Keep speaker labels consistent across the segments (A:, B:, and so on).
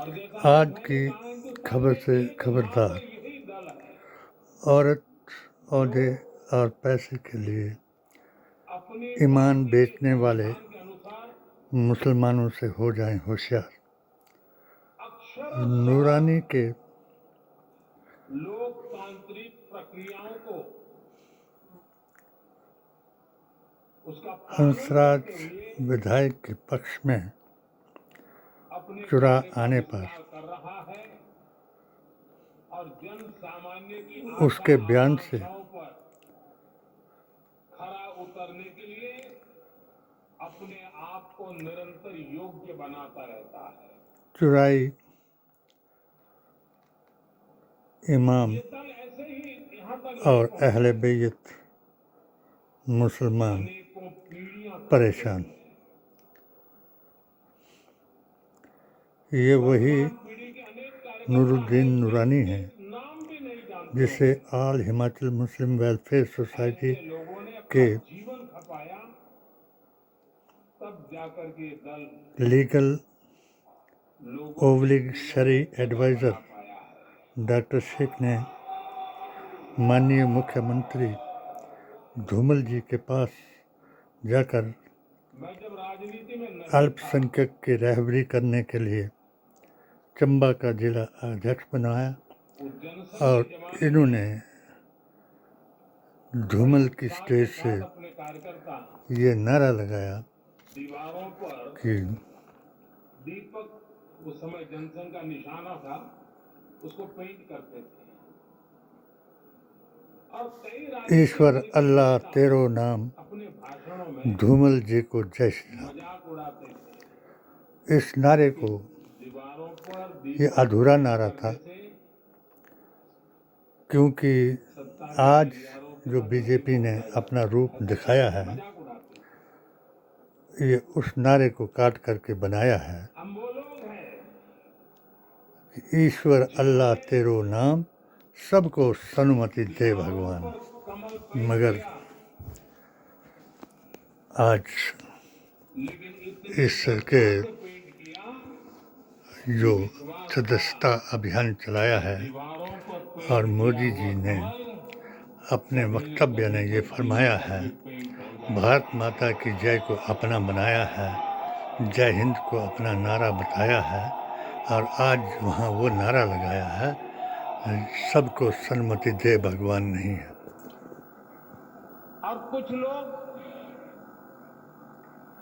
A: आज की खबर से खबरदार। औरत, ओहदे और पैसे के लिए ईमान बेचने वाले मुसलमानों से हो जाएं होशियार। नूरानी के
B: लोकतांत्रिक प्रक्रियाओं को
A: हंसराज विधायक के पक्ष में चुरा आने पर उसके बयान से
B: खरा उतरने के लिए अपने आप को निरंतर योग्य बनाता रहता है।
A: चुराई इमाम और अहले बैत मुसलमान परेशान। ये वही नूरुद्दीन नूरानी है जिसे all Himachal Muslim welfare society के legal obligatory adviser doctor Sheikh ने माननीय मुख्यमंत्री धूमल जी के पास जाकर अल्पसंख्यक की रहबरी करने के लिए चंबा का जिला अध्यक्ष बनाया और इन्होंने धूमल की स्टेज से ये नारा लगाया कि
B: दीपक उस समय जनसंघ का निशाना था, उसको पेंट करते थे और
A: ईश्वर अल्लाह तेरो नाम
B: अपने भाषणों में
A: धूमल जी को जय श्री राम।
B: मजाक उड़ाते थे।
A: इस नारे को
B: दीवारों पर
A: ये अधूरा नारा था क्योंकि आज जो बीजेपी ने अपना रूप दिखाया है ये उस नारे को काट करके बनाया है कि ईश्वर अल्लाह तेरो नाम सबको सनुमति दे भगवान। मगर आज इसके जो सदस्यता अभियान चलाया है और मोदी जी ने अपने वक्तव्य में ये फरमाया है, भारत माता की जय को अपना बनाया है, जय हिंद को अपना नारा बताया है और आज वहाँ वो नारा लगाया है सबको सन्मति दे भगवान नहीं है।
B: और कुछ लोग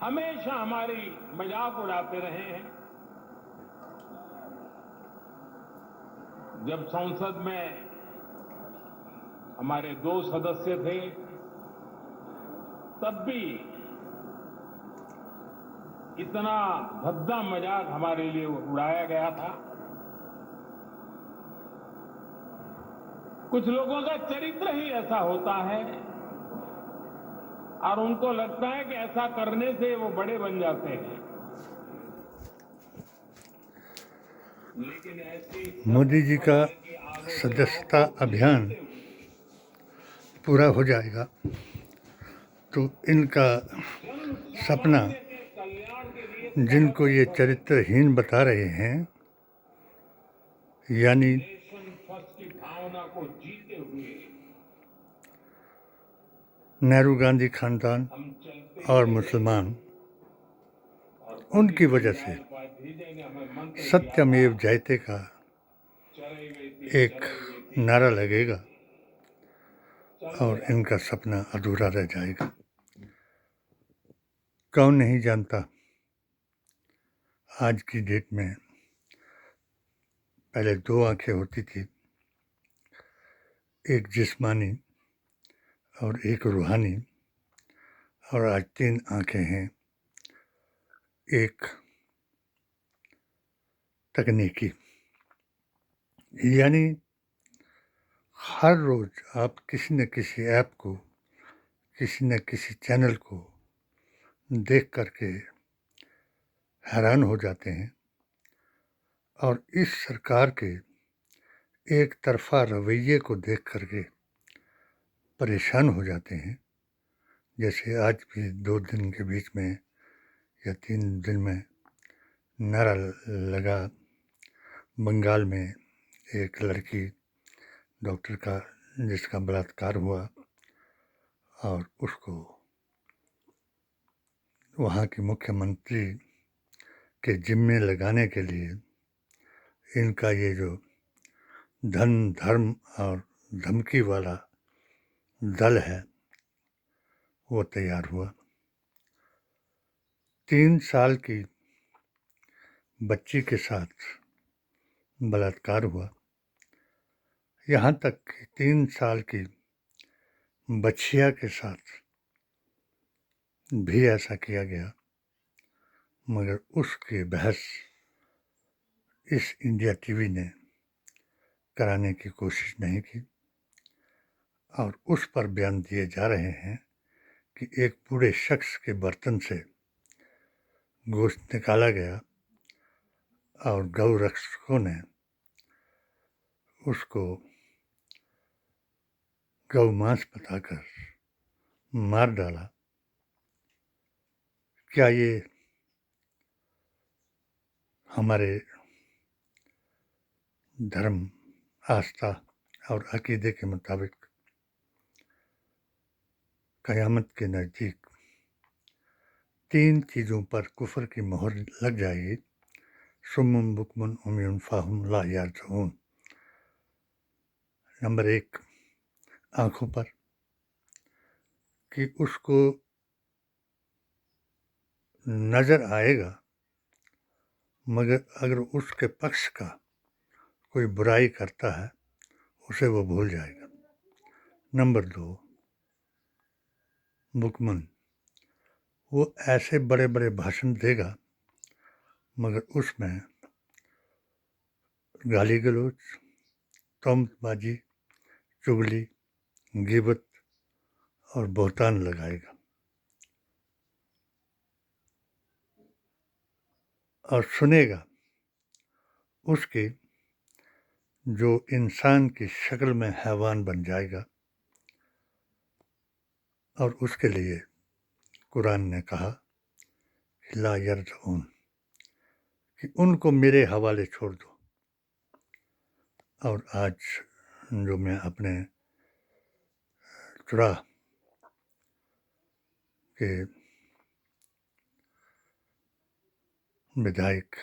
B: हमेशा हमारी मजाक उड़ाते रहे हैं। जब संसद में हमारे 2 सदस्य थे तब भी इतना भद्दा मजाक हमारे लिए उड़ाया गया था। कुछ लोगों का चरित्र ही ऐसा होता है और उनको लगता है कि ऐसा करने से वो बड़े बन जाते हैं।
A: मोदी जी का सदस्यता अभियान पूरा हो जाएगा तो इनका सपना जिनको ये चरित्रहीन बता रहे हैं यानी नेहरू गांधी खानदान और मुसलमान, उनकी वजह से सत्यमेव जयते का एक नारा लगेगा और इनका सपना अधूरा रह जाएगा। कौन नहीं जानता आज की डेट में पहले 2 आंखें होती थी, एक जिस्मानी और एक रूहानी, और आज 3 आंखें हैं, एक तकनीकी। यानी हर रोज़ आप किसी न किसी ऐप को, किसी न किसी चैनल को देख करके हैरान हो जाते हैं और इस सरकार के एक तरफा रवैये को देख करके परेशान हो जाते हैं। जैसे आज भी 2 दिन के बीच में या 3 दिन में नारा लगा बंगाल में एक लड़की डॉक्टर का जिसका बलात्कार हुआ और उसको वहाँ के मुख्यमंत्री के जिम्मे लगाने के लिए इनका ये जो धन धर्म और धमकी वाला दल है वो तैयार हुआ। 3 साल की बच्ची के साथ बलात्कार हुआ। यहाँ तक कि 3 साल की बच्चिया के साथ भी ऐसा किया गया, मगर उसकी बहस इस इंडिया टीवी ने कराने की कोशिश नहीं की और उस पर बयान दिए जा रहे हैं कि एक बूढ़े शख्स के बर्तन से गोश्त निकाला गया और गौ रक्षकों ने उसको गौ मांस बताकर मार डाला। क्या ये हमारे धर्म, आस्था और अकीदे के मुताबिक क़यामत के नज़दीक 3 चीज़ों पर कुफ्र की मोहर लग जाएगी? सुम्मुन बुकमुन उम्युन फ़ाहुम ला यरजिऊन। नंबर 1, आँखों पर, कि उसको नज़र आएगा मगर अगर उसके पक्ष का कोई बुराई करता है उसे वो भूल जाएगा। नंबर 2, बुकमन, वो ऐसे बड़े बड़े भाषण देगा मगर उसमें गाली गलौज, तोहमतबाजी, चुगली, ग़ीबत और बहतान लगाएगा और सुनेगा उसकी जो इंसान की शक्ल में हैवान बन जाएगा। और उसके लिए कुरान ने कहा कि ला यरजिऊन, कि उनको मेरे हवाले छोड़ दो। और आज जो मैं अपने चुराह के विधायक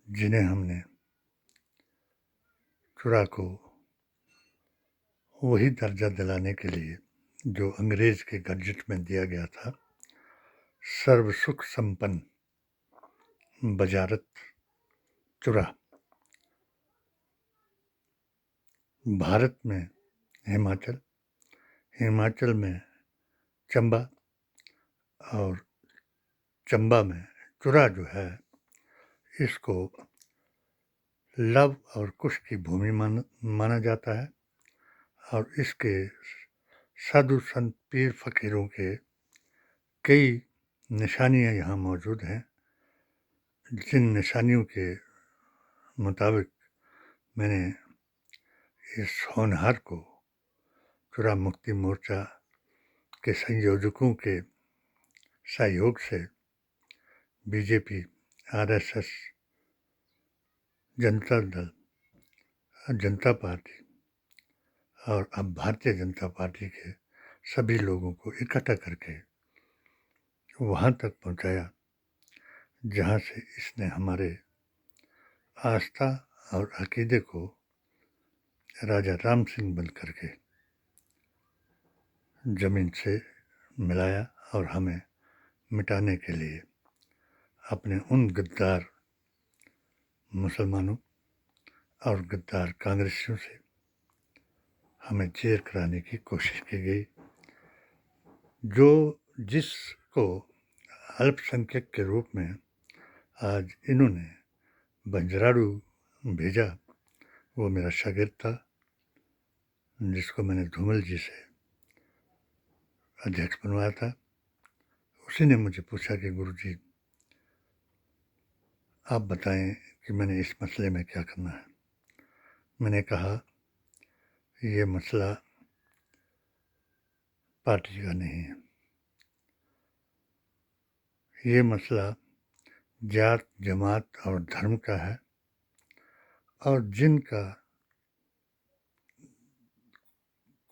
A: जिन्हें हमने चुराह को वही दर्जा दिलाने के लिए जो अंग्रेज़ के गजट में दिया गया था, सर्व सुख संपन्न बजारत चुराह, भारत में हिमाचल, हिमाचल में चंबा और चंबा में चुराह जो है इसको लव और कुश की भूमि माना जाता है और इसके साधु संत पीर फकीरों के कई निशानियाँ यहाँ मौजूद हैं, जिन निशानियों के मुताबिक मैंने इस होनहार को चुराह मुक्ति मोर्चा के संयोजकों के सहयोग से बीजेपी, आरएसएस, जनता दल, जनता पार्टी और अब भारतीय जनता पार्टी के सभी लोगों को इकट्ठा करके वहाँ तक पहुँचाया जहाँ से इसने हमारे आस्था और अकीदे को राजा राम सिंह बन करके ज़मीन से मिलाया और हमें मिटाने के लिए अपने उन गद्दार मुसलमानों और गद्दार कांग्रेसियों से हमें जेर कराने की कोशिश की गई, जो जिसको अल्पसंख्यक के रूप में आज इन्होंने बंजराड़ू भेजा, वो मेरा शागिर्द था जिसको मैंने धूमल जी से अध्यक्ष बनवाया था। उसी ने मुझे पूछा कि गुरुजी आप बताएं कि मैंने इस मसले में क्या करना है। मैंने कहा ये मसला पार्टी का नहीं है, ये मसला जात, जमात और धर्म का है और जिनका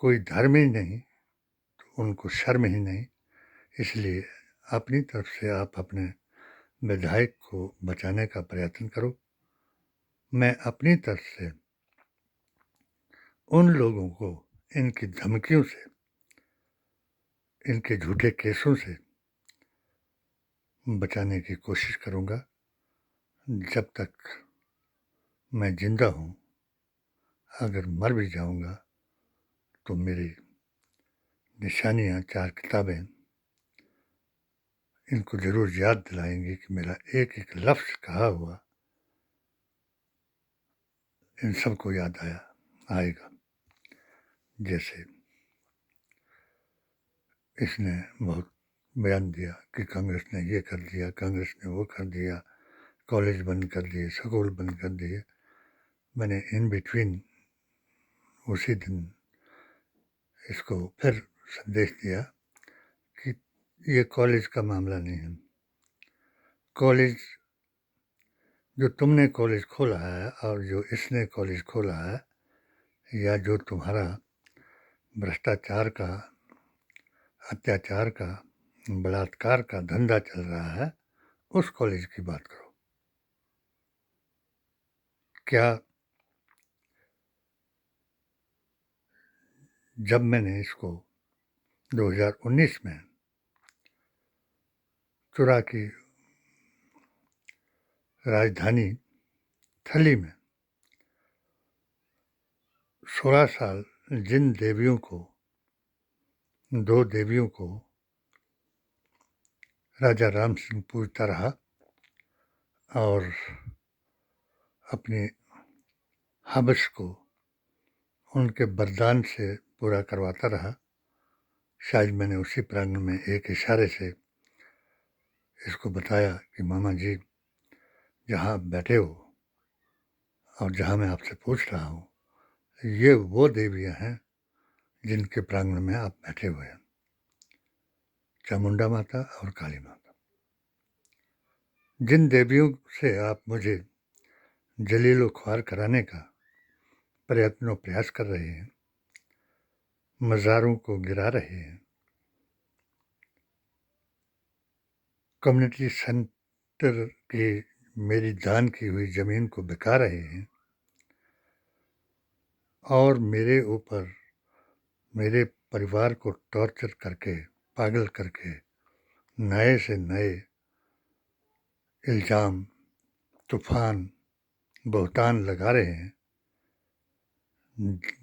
A: कोई धर्म ही नहीं तो उनको शर्म ही नहीं। इसलिए अपनी तरफ से आप अपने विधायक को बचाने का प्रयत्न करो। मैं अपनी तरफ से उन लोगों को इनकी धमकियों से, इनके झूठे केसों से बचाने की कोशिश करूँगा। जब तक मैं जिंदा हूँ, अगर मर भी जाऊँगा तो मेरी निशानियाँ, 4 किताबें इनको ज़रूर याद दिलाएंगी कि मेरा एक एक लफ्ज़ कहा हुआ इन सबको याद आएगा। जैसे इसने बहुत बयान दिया कि कांग्रेस ने ये कर दिया, कांग्रेस ने वो कर दिया, कॉलेज बंद कर दिए, स्कूल बंद कर दिए। मैंने इन बिटवीन उसी दिन इसको फिर संदेश दिया कि ये कॉलेज का मामला नहीं है। कॉलेज जो तुमने कॉलेज खोला है और जो इसने कॉलेज खोला है, या जो तुम्हारा भ्रष्टाचार का, अत्याचार का, बलात्कार का धंधा चल रहा है, उस कॉलेज की बात करो। क्या जब मैंने इसको 2019 में चुरा की राजधानी थली में 16 साल जिन देवियों को, 2 देवियों को राजा राम सिंह पूजता रहा और अपने हवस को उनके वरदान से पूरा करवाता रहा, शायद मैंने उसी प्रांगण में एक इशारे से इसको बताया कि मामा जी, जहाँ आप बैठे हो और जहाँ मैं आपसे पूछ रहा हूँ, ये वो देवियाँ हैं जिनके प्रांगण में आप बैठे हुए हैं, चामुंडा माता और काली माता। जिन देवियों से आप मुझे जलीलो ख्वार कराने का प्रयास कर रहे हैं, मज़ारों को गिरा रहे हैं, कम्युनिटी सेंटर की मेरी दान की हुई ज़मीन को बिका रहे हैं और मेरे ऊपर, मेरे परिवार को टॉर्चर करके, पागल करके नए से नए इल्ज़ाम, तूफान, बहतान लगा रहे हैं,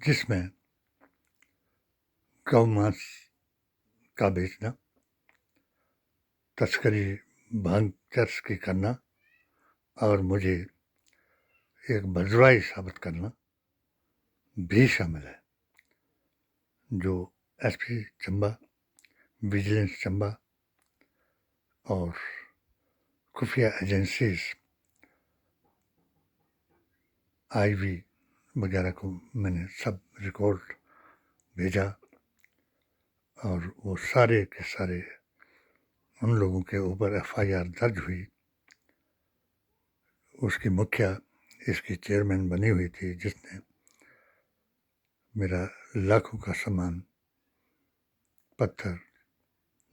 A: जिसमें गौ मांस का बेचना, तस्करी, भांग चर्च की करना और मुझे एक बजवाई साबित करना भी शामिल है। जो एसपी चंबा, विजिलेंस चंबा और खुफिया एजेंसीज आईवी वगैरह को मैंने सब रिकॉर्ड भेजा और वो सारे के सारे उन लोगों के ऊपर एफआईआर दर्ज हुई। उसकी मुखिया इसकी चेयरमैन बनी हुई थी, जिसने मेरा लाखों का सामान, पत्थर,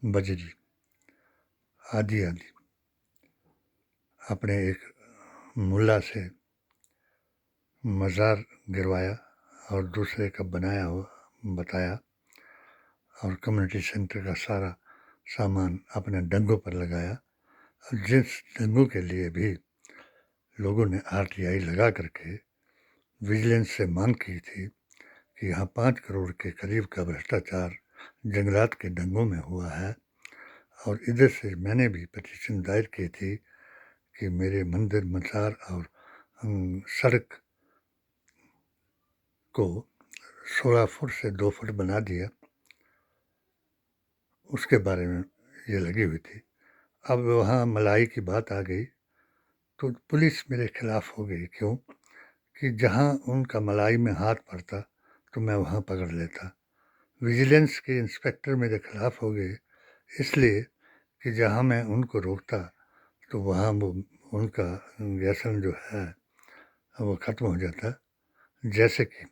A: बजरी आदि आदि अपने एक मुल्ला से मज़ार गिरवाया और दूसरे का बनाया हुआ बताया और कम्युनिटी सेंटर का सारा सामान अपने डंगों पर लगाया। जिस डंगों के लिए भी लोगों ने आरटीआई लगा करके विजिलेंस से मांग की थी कि यहाँ 5 करोड़ के करीब का भ्रष्टाचार जंगलात के डंगों में हुआ है, और इधर से मैंने भी पिटीशन दायर की थी कि मेरे मंदिर, मज़ार और सड़क को 16 फुट से 2 फुट बना दिया, उसके बारे में ये लगी हुई थी। अब वहाँ मलाई की बात आ गई तो पुलिस मेरे खिलाफ हो गई। क्यों? कि जहाँ उनका मलाई में हाथ पड़ता तो मैं वहाँ पकड़ लेता। विजिलेंस के इंस्पेक्टर मेरे खिलाफ हो गए इसलिए कि जहाँ मैं उनको रोकता तो वहाँ वो उनका व्यसन जो है, वो ख़त्म हो जाता। जैसे कि